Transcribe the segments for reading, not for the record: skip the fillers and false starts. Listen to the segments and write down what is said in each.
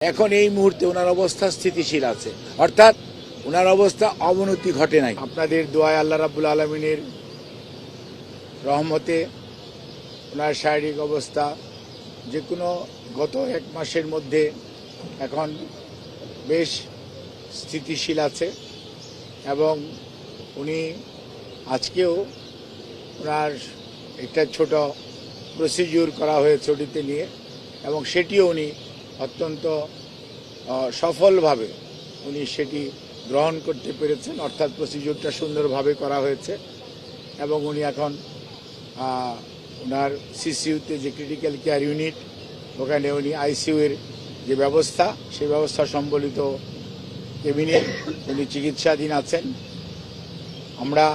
এখন এই মুহূর্তে ওনার অবস্থা স্থিতিশীল আছে, অর্থাৎ ওনার অবস্থা অবনতি ঘটে নাই। আপনাদের দোয়ায় আল্লাহ রাব্বুল আলামিনের রহমতে ওনার শারীরিক অবস্থা যে কোনো গত এক মাসের মধ্যে এখন বেশ স্থিতিশীল আছে এবং উনি আজকেও ওনার একটা ছোট প্রসিডিউর করা হয়েছে ওটিতে নিয়ে, এবং সেটিও উনি অত্যন্ত সফলভাবে উনি সেটি গ্রহণ করতে পেরেছেন, অর্থাৎ প্রসিডিউরটা সুন্দরভাবে করা হয়েছে এবং উনি এখন ওনার সিসিইউতে যে ক্রিটিক্যাল কেয়ার ইউনিট, ওখানে উনি আইসিইউয়ের যে ব্যবস্থা সেই ব্যবস্থা সম্বলিত কেবিনে উনি চিকিৎসাধীন আছেন। আমরা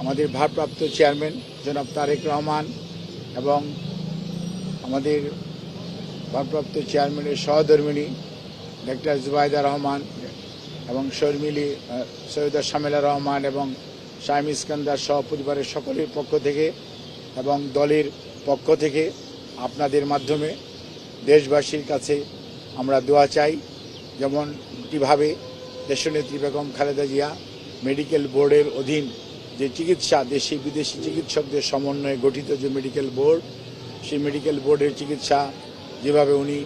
আমাদের ভারপ্রাপ্ত চেয়ারম্যান জনাব তারেক রহমান এবং আমাদের ভারপ্রাপ্ত চেয়ারম্যানের সহধর্মিণী ডাক্তার জুবাইদা রহমান এবং শর্মিলী সৈয়দা শামেলা রহমান এবং শাইম ইস্কান্দার সহ পরিবারের সকলের পক্ষ থেকে এবং দলের পক্ষ থেকে আপনাদের মাধ্যমে দেশবাসীর কাছে আমরা দোয়া চাই, যেমন কিভাবে দেশনেত্রী বেগম খালেদা জিয়া মেডিকেল বোর্ডের অধীন যে চিকিৎসা, দেশি বিদেশি চিকিৎসকদের সমন্বয়ে গঠিত যে মেডিকেল বোর্ড, সেই মেডিকেল বোর্ডের চিকিৎসা যেভাবে উনি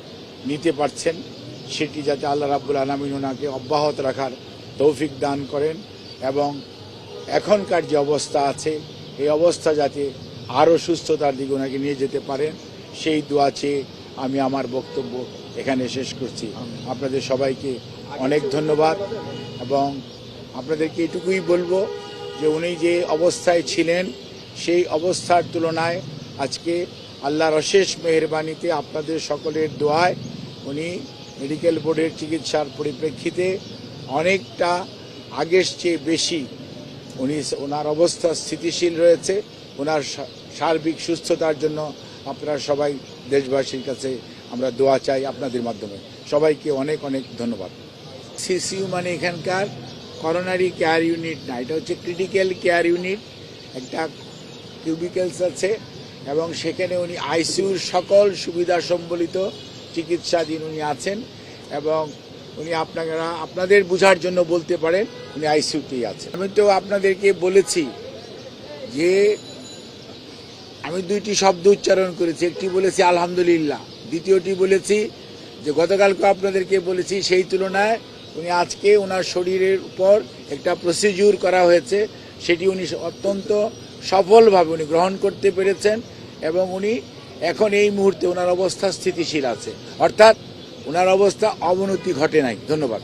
নিতে পারছেন সেটি যাতে আল্লাহ রাব্বুল আলামিন ওনাকে অব্যাহত রাখার তৌফিক দান করেন এবং এখনকার যে অবস্থা আছে এই অবস্থা যাতে আরও সুস্থতার দিকে ওনাকে নিয়ে যেতে পারেন, সেই দোয়া চেয়ে আমি আমার বক্তব্য এখানে শেষ করছি। আপনাদের সবাইকে অনেক ধন্যবাদ এবং আপনাদেরকে এটুকুই বলবো যে উনি যে অবস্থায় ছিলেন সেই অবস্থার তুলনায় আজকে আল্লাহর অশেষ মেহেরবানিতে আপনাদের সকলের দোয়ায় উনি মেডিকেল বোর্ডের চিকিৎসার পরিপ্রেক্ষিতে অনেকটা আগের চেয়ে বেশি ওনার অবস্থা স্থিতিশীল রয়েছে। ওনার সার্বিক সুস্থতার জন্য আপনারা সবাই দেশবাসীর কাছে আমরা দোয়া চাই আপনাদের মাধ্যমে। সবাইকে অনেক অনেক ধন্যবাদ। সিসিইউ মানে এখানকার করোনারি কেয়ার ইউনিট না, এটা হচ্ছে ক্রিটিক্যাল কেয়ার ইউনিট। একটা কিউবিকেলস আছে এবং সেখানে উনি আইসিইউর সকল সুবিধা সম্বলিত চিকিৎসাধীন উনি আছেন এবং উনি আপনাদের বোঝার জন্য বলতে পারেন উনি আইসিইউতেই আছেন। আমি তো আপনাদেরকে বলেছি যে আমি দুইটি শব্দ উচ্চারণ করেছি, একটি বলেছি আলহামদুলিল্লাহ, দ্বিতীয়টি বলেছি যে গতকালকে আপনাদেরকে বলেছি সেই তুলনায় উনি আজকে ওনার শরীরের উপর একটা প্রসিডিউর করা হয়েছে, সেটি উনি অত্যন্ত সফলভাবে উনি গ্রহণ করতে পেরেছেন এবং উনি এখন এই মুহূর্তে ওনার অবস্থা স্থিতিশীল আছে, অর্থাৎ ওনার অবস্থা অবনতি ঘটে নাই। ধন্যবাদ।